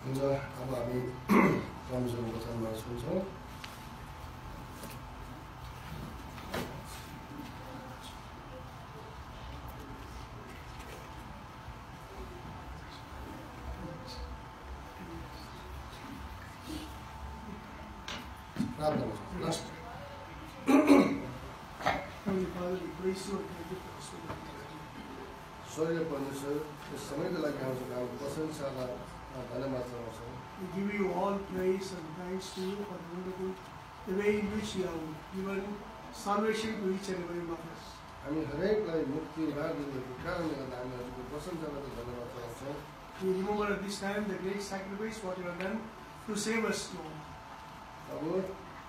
हुन्छ अब हामी परमेश्वरको वचनमा सुन्छौँ। प्रार्थना गर्छौँ। स्वर्गीय परमेश्वर यस समयको लागि आउँछौँ, हाम्रो प्रशंसालाई धन्यवाद चढाउँछौँ। We give you all praise and thanks to you for the wonderful the way in which you have given salvation to each and every one of us. हामी हरेकलाई मुक्ति उद्धार दिनुभएको कारणले गर्दा हामी हजुरको प्रशंसालाई धन्यवाद चढाउँछौँ। We remember at this time the great sacrifice what you have done to save us, Lord. अब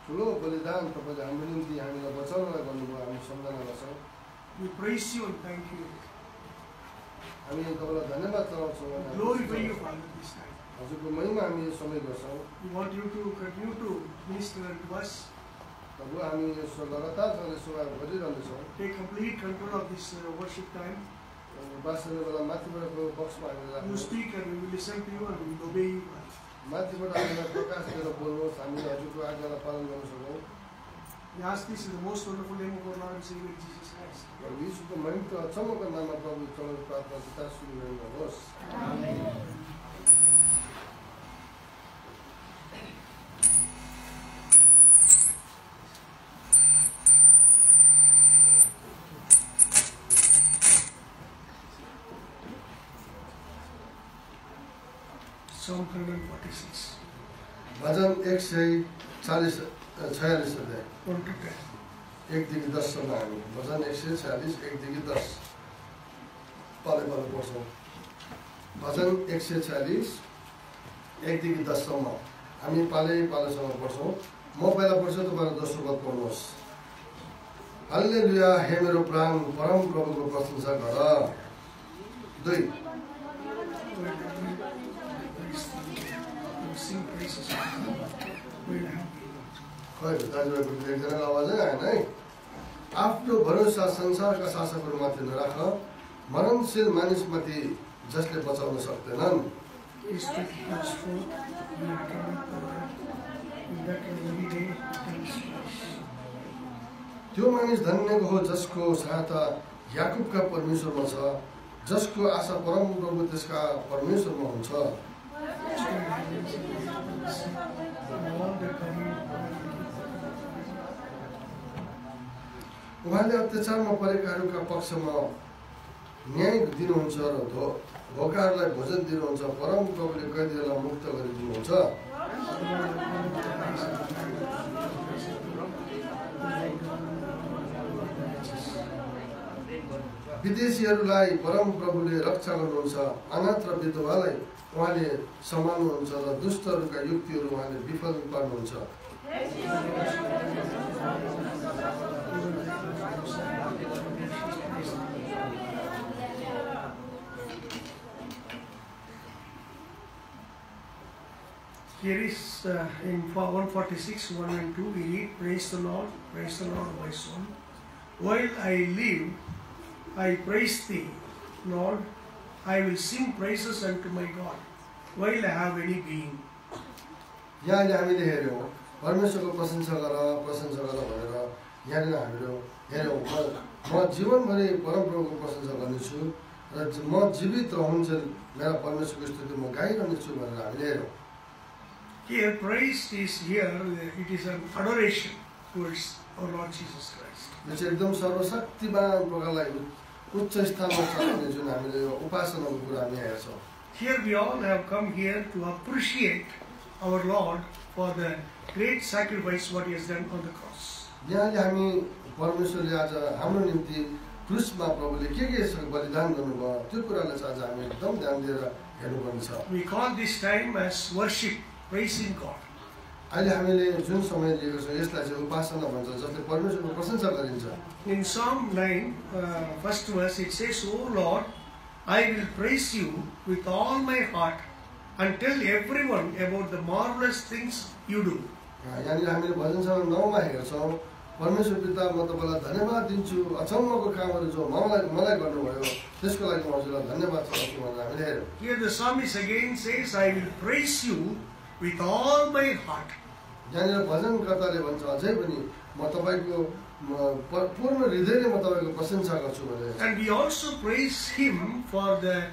ठुलो बलिदान तपाईँले हाम्रो निम्ति हामीलाई बचाउनलाई गर्नुभयो, हामी सम्झना गर्छौँ। We praise you and thank you. हामी तपाईँलाई धन्यवाद चढाउँछौँ। Glorify you, Father, this time. हजुरको महिमा हामी यो समय गर्छौँ। We want you to continue to minister unto us. प्रभु हामी यसो लगातारसँग सेवा गरिरहनेछौँ। Take complete control of this worship time. बाँच्ने बेला माथिबाटको पक्षमा हामीलाई You speak and we will listen to you and we will obey you. माथिबाट हामीलाई प्रकाश दिएर बोल्नुहोस्, हामीले हजुरको आज्ञालाई पालन गर्न सकौँ। We ask this in the most wonderful name of our Lord and Savior Jesus Christ. र यीशुको महिमा अचम्मको नाममा प्रभु चढाउने प्रार्थना चिता सुरु गर्नुहोस्। आमेन। Psalm 146. भजन 146 अध्याय 1 to 10. 1 देखि 10 सम्म हामी भजन 146 1 देखि 10 पाले पाले पढ्छौँ। भजन 146 1 देखि 10 सम्म हामी पाले पालेसँग पढ्छौँ। म पहिला पढ्छु, तपाईँ दोस्रो पद पढ्नुहोस्। हालेलुया, हे मेरो प्राण परम प्रभुको प्रशंसा गर। 2 Sing praises. We'll have खै दाजुभाइको एकजनाको आवाजै आएन है। आफ्नो भरोसा संसारका शासकहरूमाथि नराख, मरणशील मानिसमाथि जसले बचाउन सक्दैनन्। His strength goes forth, we are coming forward, in that very day it is fresh. त्यो मानिस धन्यको हो जसको सहायता याकुबका परमेश्वरमा छ, जसको आशा परम प्रभु त्यसका परमेश्वरमा हुन्छ। उहाँले अत्याचारमा परेकाहरूका पक्षमा न्याय दिनुहुन्छ र धोकाहरूलाई भोजन दिनुहुन्छ। परम प्रभुले कैदीहरूलाई मुक्त गरिदिनुहुन्छ। विदेशीहरूलाई परम प्रभुले रक्षा गर्नुहुन्छ। अनाथ र विधवालाई उहाँले सम्हाल्नुहुन्छ र दुष्टहरूका युक्तिहरू उहाँले विफल पार्नुहुन्छ। Here is in 146, 1 and 2, we read, praise the Lord, my soul. While I live, I praise thee, Lord. I will sing praises unto my God, while I have any being. यहाँले हामीले हेऱ्यौँ, परमेश्वरको प्रशंसा गर भनेर यहाँनिर हामीले हेऱ्यौँ। म जीवनभरि परमप्रभुको प्रशंसा गर्नेछु र म जीवित रहन्जेल मेरा परमेश्वरको स्तुति म गाइरहनेछु भनेर हामीले हेऱ्यौँ। Here, praise is here, it is an adoration towards our Lord Jesus Christ. यो चाहिँ एकदम सर्वशक्तिमान प्रकारलाई उच्च स्थानमा चढाउने जुन हामीले यो उपासनाको कुरा हामी हेर्छौँ। Here we all have come here to appreciate our Lord for the great sacrifice what He has done on the cross. यहाँले हामी परमेश्वरले आज हाम्रो निम्ति क्रुसमा प्रभुले के बलिदान गर्नुभयो त्यो कुरालाई चाहिँ आज हामी एकदम ध्यान दिएर हेर्नुपर्ने छ। We call this time as worship, praising God. अहिले हामीले जुन समय लिएको छौँ यसलाई चाहिँ उपासना भन्छ, जसले परमेश्वरको प्रशंसा गरिन्छ। In Psalm 9, first verse, it says, O Lord, I will praise you with all my heart and tell everyone about the marvelous things you do. यहाँनिर हामीले भजन सङ्ग्रह 9 मा हेर्छौँ, परमेश्वर पिता म तपाईँलाई धन्यवाद दिन्छु अचम्मको कामहरू जो मलाई गर्नुभयो त्यसको लागि म हजुरलाई धन्यवाद चढाउँछु भनेर हामीले हेर्यौँ। Here the psalmist again says, I will praise you with all my heart. यहाँनिर भजनकर्ताले भन्छ अझै पनि म तपाईँको पूर्ण हृदयले म तपाईँको प्रशंसा गर्छु भनेर। And we also praise him for the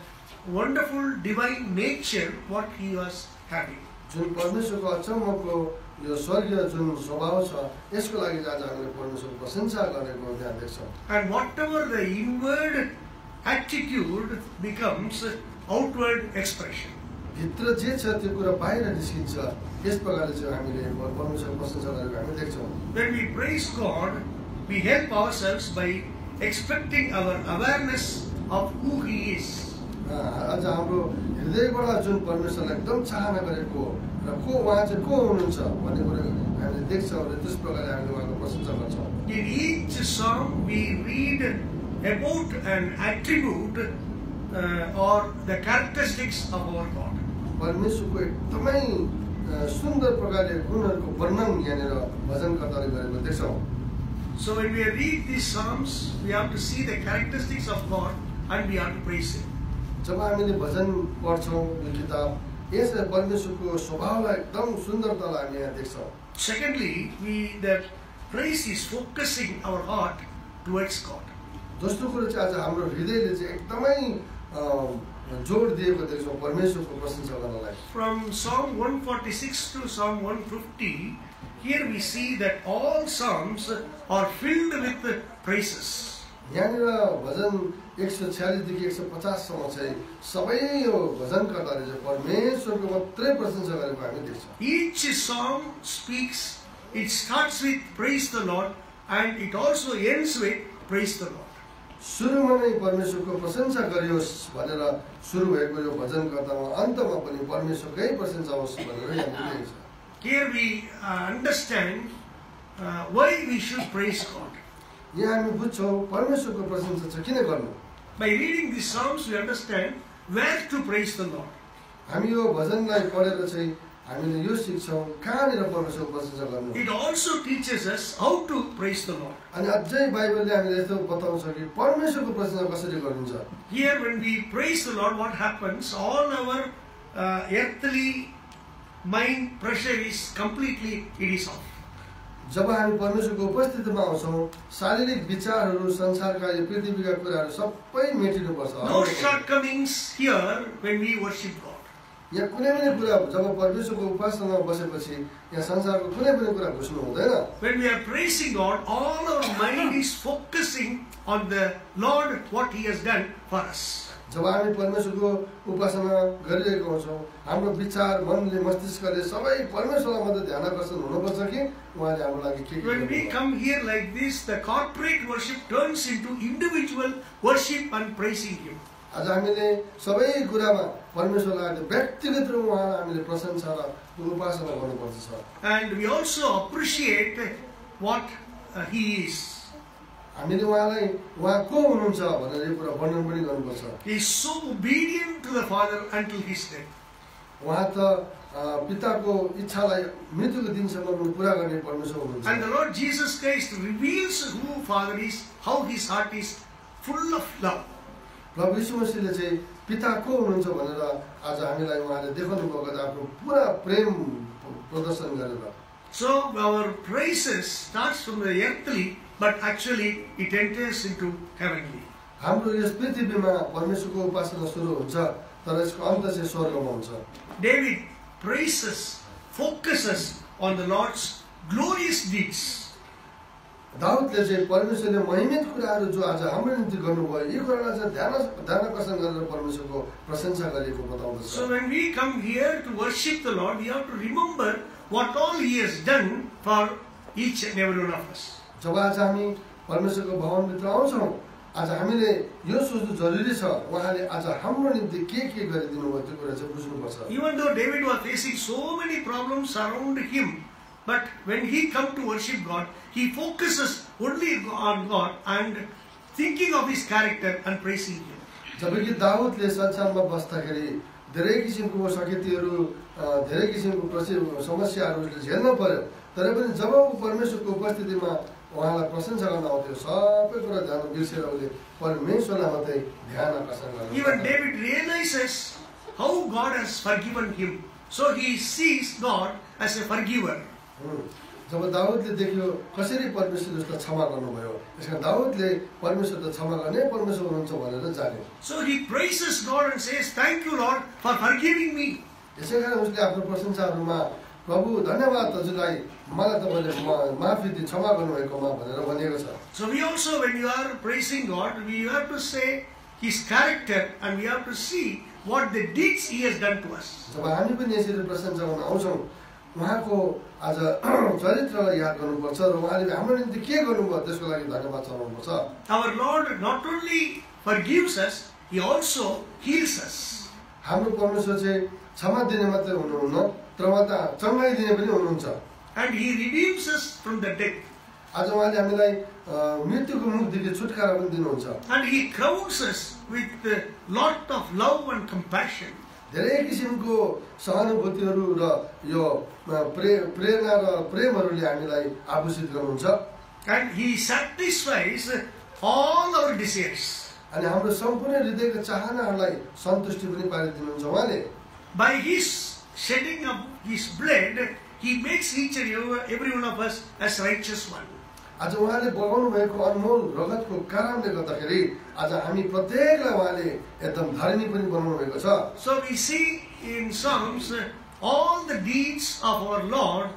wonderful divine nature what he was having. जुन परमेश्वरको अचम्मको यो स्वर्गीय जुन स्वभाव छ यसको लागि आज हामीले परमेश्वरको प्रशंसा गरेको त्यहाँ देख्छौँ। And whatever the inward attitude becomes outward expression. भित्र जे छ त्यो कुरा बाहिर निस्किन्छ। यस प्रकारले चाहिँ हामीले परमेश्वरको प्रशंसा गरेको हामी देख्छौँ। When we praise God, we help ourselves by expecting our awareness of who He is. आज हाम्रो हृदयबाट जुन परमेश्वरलाई एकदम चाहना गरेको र को उहाँ चाहिँ को हुनुहुन्छ भन्ने कुरा हामीले देख्छौँ र त्यस प्रकारले हामीले उहाँको प्रशंसा गर्छौँ। In each psalm we read about an attribute or the characteristics of our God. परमेश्वरको एकदमै सुन्दर प्रकारले गुणहरूको वर्णन यहाँनिर भजनकर्ताले गरेको देख्छौँ। So when we read these psalms, we have to see the characteristics of God and we have to praise Him. जब हामीले भजन पढ्छौँ यो किताब यसले परमेश्वरको स्वभावलाई एकदम सुन्दरतालाई हामी यहाँ देख्छौँ। Secondly, the praise is focusing our heart towards God. दोस्रो कुरो चाहिँ आज हाम्रो हृदयले चाहिँ एकदमै जोड दिएको देख्छौँ परमेश्वरको प्रशंसा गर्नलाई। From Psalm 146 to Psalm 150, here we see that all psalms are filled with praises. यहाँनिर भजन 146 देखि 150 सम्म चाहिँ सबै यो भजनकर्ताले चाहिँ परमेश्वरको मात्रै प्रशंसा गरेको हामी देख्छौँ। Each psalm speaks, it starts with praise the Lord and it also ends with praise the Lord. सुरुमा नै परमेश्वरको प्रशंसा गरियोस् भनेर सुरु भएको यो भजनकर्तामा अन्तमा पनि परमेश्वरकै प्रशंसा होस् भनेर यहाँ लेखिएको छ। Here we understand why we should praise God. यहाँ हामी बुझ्छौँ परमेश्वरको प्रशंसा चाहिँ किन गर्नु। By reading these psalms, we understand where to praise the Lord. हामी यो भजनलाई पढेर चाहिँ हामीले यो सिक्छौँ कहाँनिर परमेश्वरको प्रशंसा गर्नु। It also teaches us how to praise the Lord. अनि अझै बाइबलले हामीले यस्तो बताउँछ कि परमेश्वरको प्रशंसा कसरी गरिन्छ। Here when we praise the Lord, what happens? All our earthly mind pressure is completely, it is off. जब हामी परमेश्वरको उपस्थितिमा आउँछौँ शारीरिक विचारहरू संसारका यो पृथ्वीका कुराहरू सबै मेटिनुपर्छ। No shortcomings here when we worship God. यहाँ कुनै पनि कुरा जब परमेश्वरको उपासनामा बसेपछि यहाँ संसारको कुनै पनि कुरा घुस्नु हुँदैन। When we are praising God, all our mind is focusing on the Lord, what He has done for us. जब हामी परमेश्वरको उपासना गरिरहेको हुन्छौँ हाम्रो विचार मनले मस्तिष्कले सबै परमेश्वरलाई मात्रै ध्यान आकर्षण हुनुपर्छ कि उहाँले हाम्रो लागि के When we come here like this, the corporate worship turns into individual worship and praising Him. आज हामीले सबै कुरामा परमेश्वरलाई व्यक्तिगत रूपमा उहाँलाई हामीले प्रशंसा र उपासना गर्नुपर्छ। And we also appreciate what He is. हामीले उहाँलाई उहाँ को हुनुहुन्छ भनेर यो कुरा वर्णन पनि गर्नुपर्छ। He is so obedient to the Father until His death. उहाँ त पिताको इच्छालाई मृत्युको दिनसम्म पुरा गर्ने परमेश्वर हुनुहुन्छ। And the Lord Jesus Christ reveals who Father is, how His heart is full of love. प्रभु यीशु मसीहले चाहिँ पिता को हुनुहुन्छ भनेर आज हामीलाई उहाँले देखाउनु भएको आफ्नो पुरा प्रेम प्रदर्शन गरेर। So our praises starts from the earthly, but actually it enters into heavenly. हाम्रो यस पृथ्वीमा परमेश्वरको उपासना सुरु हुन्छ तर यसको अन्त चाहिँ स्वर्गमा हुन्छ। David praises, focuses on the Lord's glorious deeds. दाउदले चाहिँ परमेश्वरले महिमित कुराहरू जो आज हाम्रो निम्ति गर्नुभयो यी कुरालाई चाहिँ ध्यान आकर्षण गरेर परमेश्वरको प्रशंसा गरेको बताउँदछ। So when we come here to worship the Lord, we have to remember what all He has done for each and every one of us. जब आज हामी परमेश्वरको भवनभित्र आउँछौँ आज हामीले यो सोच्नु जरुरी छ उहाँले आज हाम्रो निम्ति के गरिदिनु भयो त्यो कुरा चाहिँ बुझ्नुपर्छ। Even though David was facing so many problems around him, but when he come to worship God, he focuses only on God and thinking of His character and praising Him. जबकि दाउदले संसारमा बस्दाखेरि धेरै किसिमको सकेतीहरू धेरै किसिमको समस्याहरू झेल्न पर्यो तर पनि जब परमेश्वरको उपस्थितिमा उहाँलाई प्रशंसा गर्न आउँथ्यो सबै कुरा ध्यान बिर्सेर उसले परमेश्वरलाई मात्रै ध्यान आकर्षण Even गर्नु David realizes how God has forgiven him. So he sees God as a forgiver. जब दाउदले देख्यो कसरी परमेश्वरले उसलाई क्षमा गर्नुभयो त्यसकारण दाउदले परमेश्वर त क्षमा गर्ने परमेश्वर हुनुहुन्छ भनेर जान्यो So he praises God and says, "Thank you, Lord, for forgiving me." यसैकारण उसले आफ्नो प्रशंसाहरूमा प्रभु धन्यवाद हजुरलाई मलाई तपाईँले माफी दि क्षमा गर्नुभएकोमा भनेर भनिएको छ So we also, when you are praising God, we have to say His character and we have to see what the deeds He has done to us. जब हामी पनि यसरी प्रशंसा गर्न आउँछौँ उहाँको आज चरित्रलाई याद गर्नुपर्छ र उहाँले हाम्रो निम्ति के गर्नुभयो त्यसको लागि धन्यवाद चढाउनुपर्छ Our Lord not only forgives us, He also heals us. हाम्रो परमेश्वर चाहिँ क्षमा दिने मात्रै हुनुहुन्न तर उहाँ चङ्गाइ दिने पनि हुनुहुन्छ And He redeems us from the death. आज उहाँले हामीलाई मृत्युको मुखदेखि छुटकारा पनि दिनुहुन्छ And He crowns us with a lot of love and compassion. धेरै किसिमको सहानुभूतिहरू र यो प्रेरणा र प्रेमहरूले हामीलाई आभूषित गर्नुहुन्छ And He satisfies all our desires. अनि हाम्रो सम्पूर्ण हृदयका चाहनाहरूलाई सन्तुष्टि पनि पारिदिनुहुन्छ उहाँले By His shedding of His blood, He makes each and every one of us as righteous one. आज उहाँले बगाउनु भएको अनमोल रगतको कारणले गर्दाखेरि आज हामी प्रत्येकलाई उहाँले एकदम धर्मी पनि बनाउनु भएको छ So we see in Psalms all the deeds of our Lord